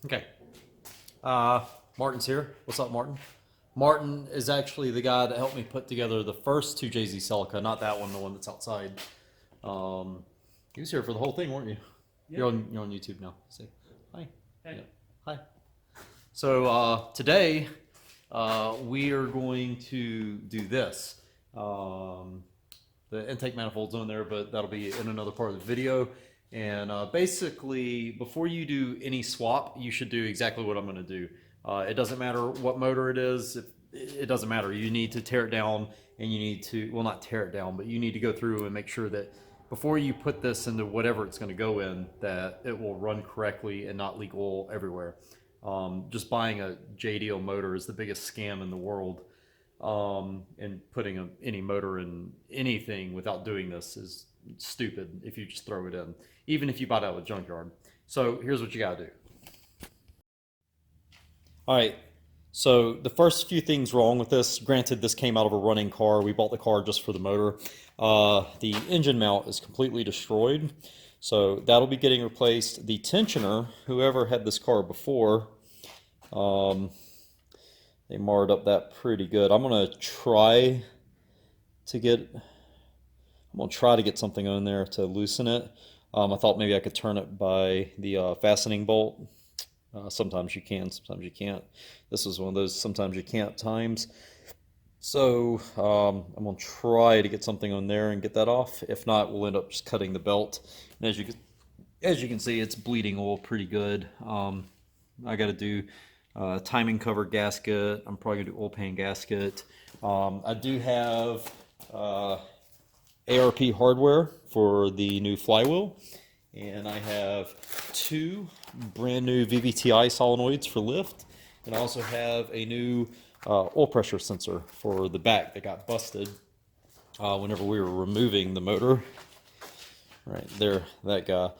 Okay. Martin's here. What's up, Martin? Martin is actually the guy that helped me put together the first two JZ Celica, not that one, the one that's outside. He was here for the whole thing, weren't you? Yeah. You're on YouTube now. Say hi. Hey. Yeah. Hi. So today we are going to do this. The intake manifold's on there, but that'll be in another part of the video. And basically, before you do any swap, you should do exactly what I'm going to do. It doesn't matter what motor it is. It doesn't matter. You need to tear it down, and you need to, well, not tear it down, but you need to go through and make sure that before you put this into whatever it's going to go in, that it will run correctly and not leak oil everywhere. Just buying a JDO motor is the biggest scam in the world. And putting any motor in anything without doing this is stupid if you just throw it in, even if you buy it out of a junkyard. So here's what you gotta do. All right, so the first few things wrong with this, granted this came out of a running car, we bought the car just for the motor. The engine mount is completely destroyed, so that'll be getting replaced. The tensioner, whoever had this car before, they marred up that pretty good. I'm gonna try to get something on there to loosen it. I thought maybe I could turn it by the fastening bolt. Sometimes you can, sometimes you can't. This was one of those sometimes you can't times. So I'm gonna try to get something on there and get that off. If not, we'll end up just cutting the belt. And as you can see, it's bleeding oil pretty good. I got to do timing cover gasket. I'm probably gonna do oil pan gasket. I do have ARP hardware for the new flywheel, and I have two brand new VVTi solenoids for lift, and I also have a new oil pressure sensor for the back that got busted whenever we were removing the motor. Right there, that guy.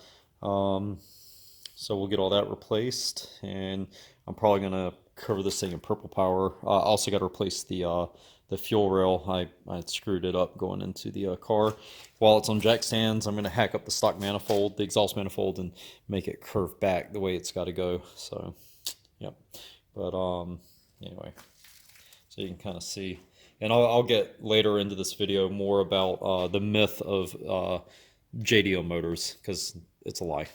So we'll get all that replaced, and I'm probably gonna cover this thing in purple power. I also got to replace the fuel rail. I screwed it up going into the car. While it's on jack stands, I'm gonna hack up the stock manifold, the exhaust manifold, and make it curve back the way it's got to go. So, yep. But anyway, so you can kind of see, and I'll get later into this video more about the myth of JDO motors, because it's a lie.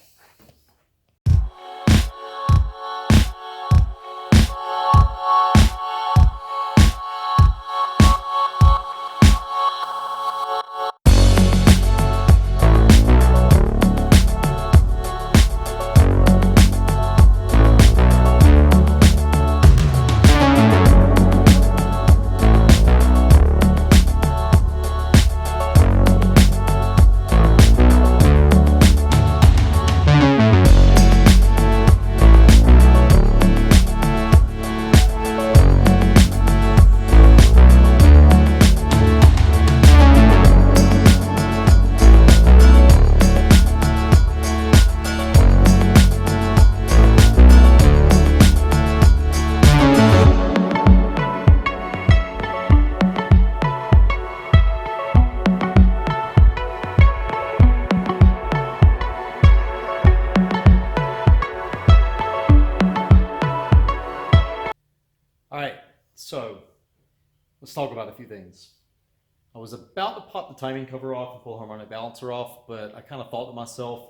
All right, so let's talk about a few things. I was about to pop the timing cover off and pull the harmonic balancer off, but I kind of thought to myself,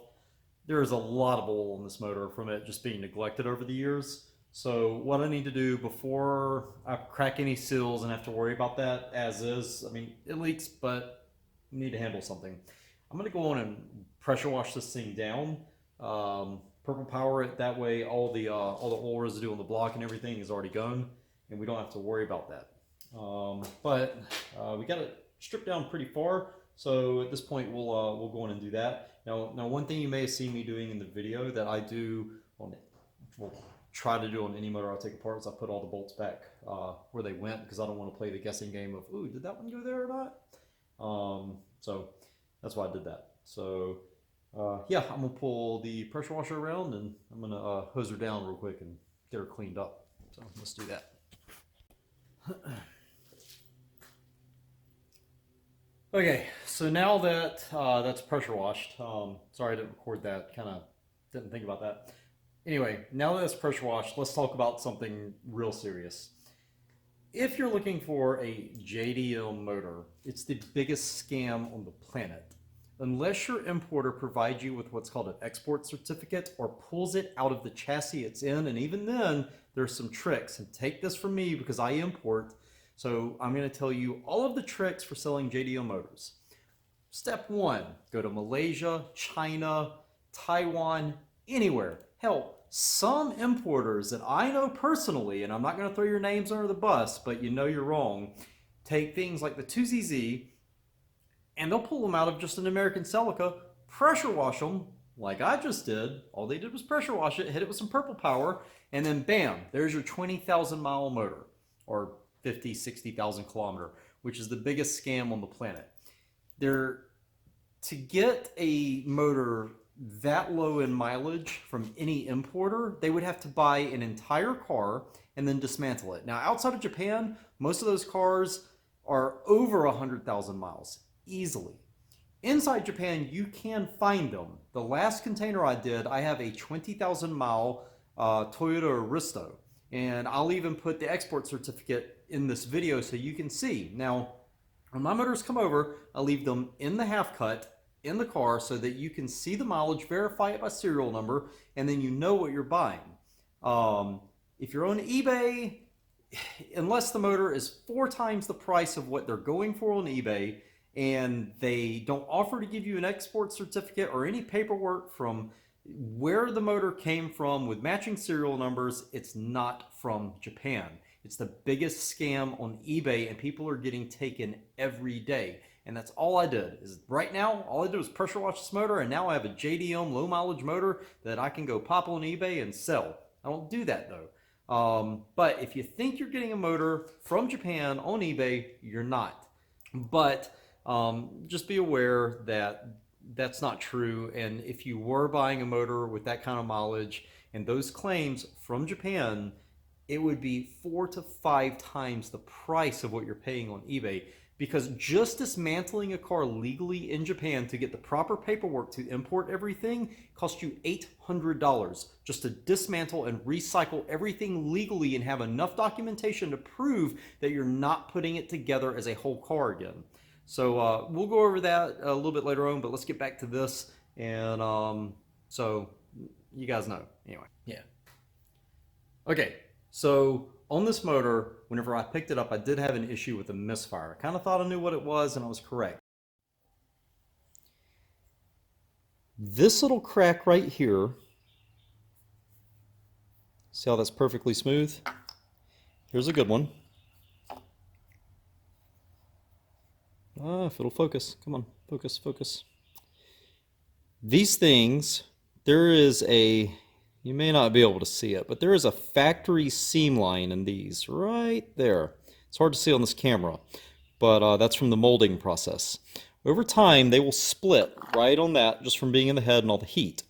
there is a lot of oil in this motor from it just being neglected over the years. So what I need to do before I crack any seals and have to worry about that as is, I mean, it leaks, but you need to handle something. I'm gonna go on and pressure wash this thing down, purple power it, that way all the oil residue on the block and everything is already gone, and we don't have to worry about that. But we got it stripped down pretty far, so at this point we'll go on and do that. Now one thing you may have seen me doing in the video that I do on, will try to do on any motor I take apart, is I put all the bolts back where they went, because I don't want to play the guessing game of, ooh, did that one go there or not? So that's why I did that. So yeah, I'm gonna pull the pressure washer around, and I'm gonna hose her down real quick and get her cleaned up. So let's do that. Okay, so now that that's pressure washed, sorry I didn't record that, kind of didn't think about that. Anyway, now that it's pressure washed, let's talk about something real serious. If you're looking for a JDM motor, it's the biggest scam on the planet. Unless your importer provides you with what's called an export certificate or pulls it out of the chassis it's in, and even then, there's some tricks. And take this from me because I import, so I'm going to tell you all of the tricks for selling JDM motors. Step one, go to Malaysia, China, Taiwan, anywhere. Hell, some importers that I know personally, and I'm not going to throw your names under the bus, but you know you're wrong, take things like the 2ZZ and they'll pull them out of just an American Celica, pressure wash them like I just did. All they did was pressure wash it, hit it with some purple power, and then bam, there's your 20,000 mile motor, or 50, 60,000 kilometer, which is the biggest scam on the planet. To get a motor that low in mileage from any importer, they would have to buy an entire car and then dismantle it. Now, outside of Japan, most of those cars are over 100,000 miles easily. Inside Japan, you can find them. The last container I did, I have a 20,000 mile Toyota Aristo, and I'll even put the export certificate in this video so you can see. Now, when my motors come over, I leave them in the half cut in the car so that you can see the mileage, verify it by serial number, and then you know what you're buying. If you're on eBay, unless the motor is 4 times the price of what they're going for on eBay, and they don't offer to give you an export certificate or any paperwork from where the motor came from with matching serial numbers, it's not from Japan. It's the biggest scam on eBay, and people are getting taken every day. And that's all I did. Is right now, all I did was pressure wash this motor, and now I have a JDM low mileage motor that I can go pop on eBay and sell. I don't do that though. But if you think you're getting a motor from Japan on eBay, you're not. But just be aware that that's not true. And if you were buying a motor with that kind of mileage and those claims from Japan, it would be 4 to 5 times the price of what you're paying on eBay, because just dismantling a car legally in Japan to get the proper paperwork to import everything costs you $800 just to dismantle and recycle everything legally and have enough documentation to prove that you're not putting it together as a whole car again. So we'll go over that a little bit later on, but let's get back to this. And so you guys know. Anyway, yeah. Okay, so on this motor, whenever I picked it up, I did have an issue with a misfire. I kind of thought I knew what it was, and I was correct. This little crack right here, see how that's perfectly smooth? Here's a good one. If it'll focus, come on, focus, focus. These things, there is a, you may not be able to see it, but there is a factory seam line in these right there. It's hard to see on this camera, but that's from the molding process. Over time, they will split right on that just from being in the head and all the heat.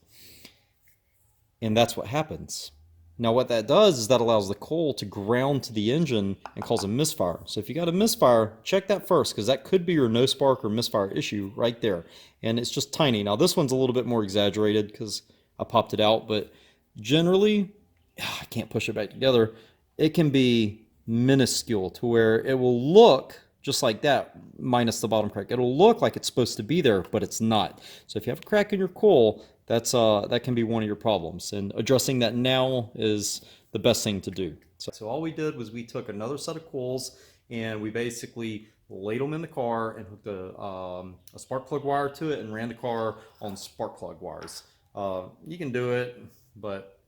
And that's what happens. Now what that does is that allows the coal to ground to the engine and cause a misfire. So if you got a misfire, check that first, because that could be your no spark or misfire issue right there. And it's just tiny. Now this one's a little bit more exaggerated because I popped it out, but generally, I can't push it back together. It can be minuscule to where it will look just like that, minus the bottom crack. It'll look like it's supposed to be there, but it's not. So if you have a crack in your coal, that can be one of your problems, and addressing that now is the best thing to do. So all we did was we took another set of coils and we basically laid them in the car and hooked a spark plug wire to it and ran the car on spark plug wires. You can do it, but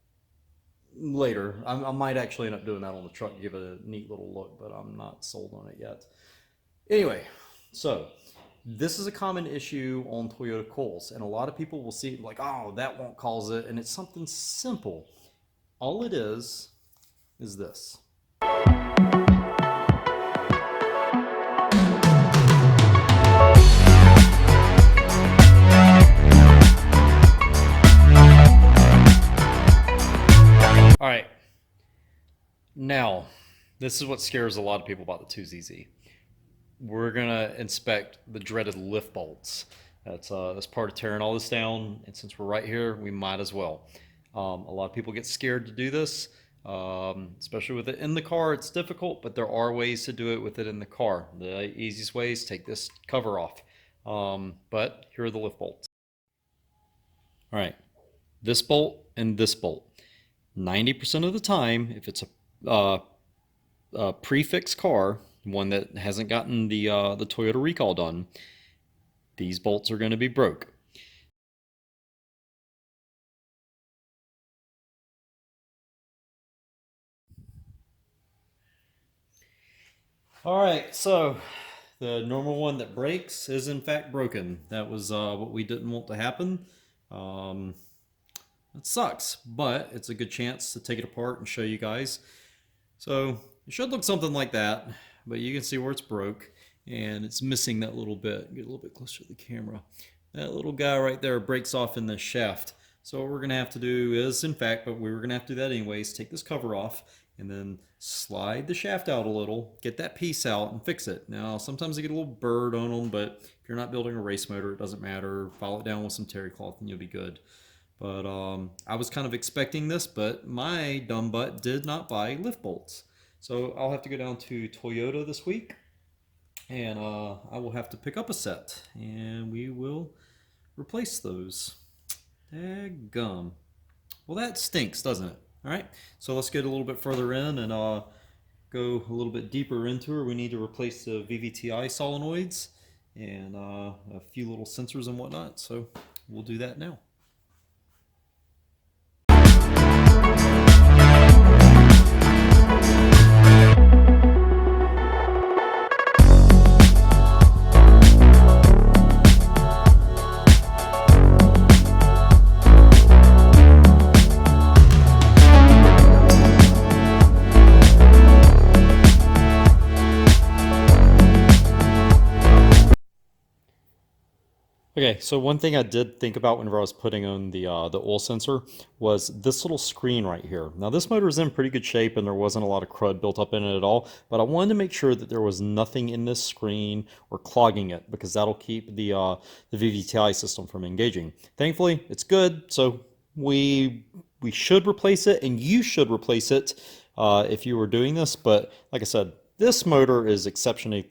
later. I might actually end up doing that on the truck to give it a neat little look, but I'm not sold on it yet. Anyway, so this is a common issue on Toyota coils, and a lot of people will see it like, oh, that won't cause it, and it's something simple. All it is this. All right, now this is what scares a lot of people about the 2ZZ. We're gonna inspect the dreaded lift bolts. That's part of tearing all this down, and since we're right here, we might as well. A lot of people get scared to do this, especially with it in the car. It's difficult, but there are ways to do it with it in the car. The easiest way is take this cover off. But here are the lift bolts. All right, this bolt and this bolt. 90% of the time, if it's a prefix car, one that hasn't gotten the Toyota recall done, these bolts are going to be broke. All right, so the normal one that breaks is in fact broken. That was what we didn't want to happen. Um, it sucks, but it's a good chance to take it apart and show you guys. So it should look something like that, but you can see where it's broke and it's missing that little bit. Get a little bit closer to the camera. That little guy right there breaks off in the shaft. So what we're gonna have to do is, in fact, but we were gonna have to do that anyways, take this cover off and then slide the shaft out a little, get that piece out and fix it. Now, sometimes they get a little burr on them, but if you're not building a race motor, it doesn't matter. File it down with some terry cloth and you'll be good. But I was kind of expecting this, but my dumb butt did not buy lift bolts. So I'll have to go down to Toyota this week and I will have to pick up a set and we will replace those. Daggum. Well, that stinks, doesn't it? All right, so let's get a little bit further in and go a little bit deeper into her. We need to replace the VVTi solenoids and a few little sensors and whatnot. So we'll do that now. Okay, so one thing I did think about whenever I was putting on the oil sensor was this little screen right here. Now this motor is in pretty good shape and there wasn't a lot of crud built up in it at all, but I wanted to make sure that there was nothing in this screen or clogging it because that'll keep the VVTi system from engaging. Thankfully, it's good, so we should replace it and you should replace it if you were doing this, but like I said, this motor is exceptionally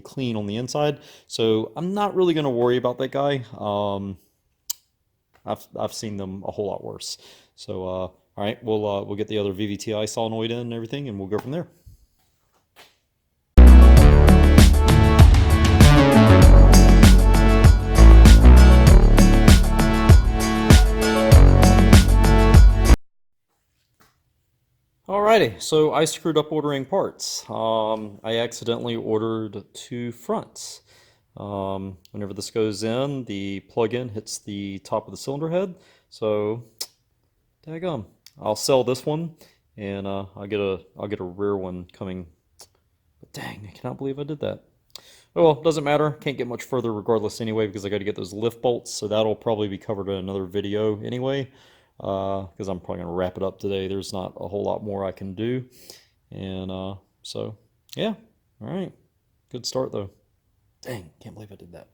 clean on the inside, so I'm not really going to worry about that guy. I've seen them a whole lot worse. So all right, we'll get the other VVTi solenoid in and everything, and we'll go from there. Alrighty, so I screwed up ordering parts. I accidentally ordered two fronts. Whenever this goes in, the plug-in hits the top of the cylinder head. So, daggum. I'll sell this one, and I'll get a rear one coming. But dang, I cannot believe I did that. Oh well, doesn't matter. Can't get much further regardless anyway because I got to get those lift bolts. So that'll probably be covered in another video anyway. Because I'm probably going to wrap it up today. There's not a whole lot more I can do. And so, yeah. All right. Good start, though. Dang, can't believe I did that.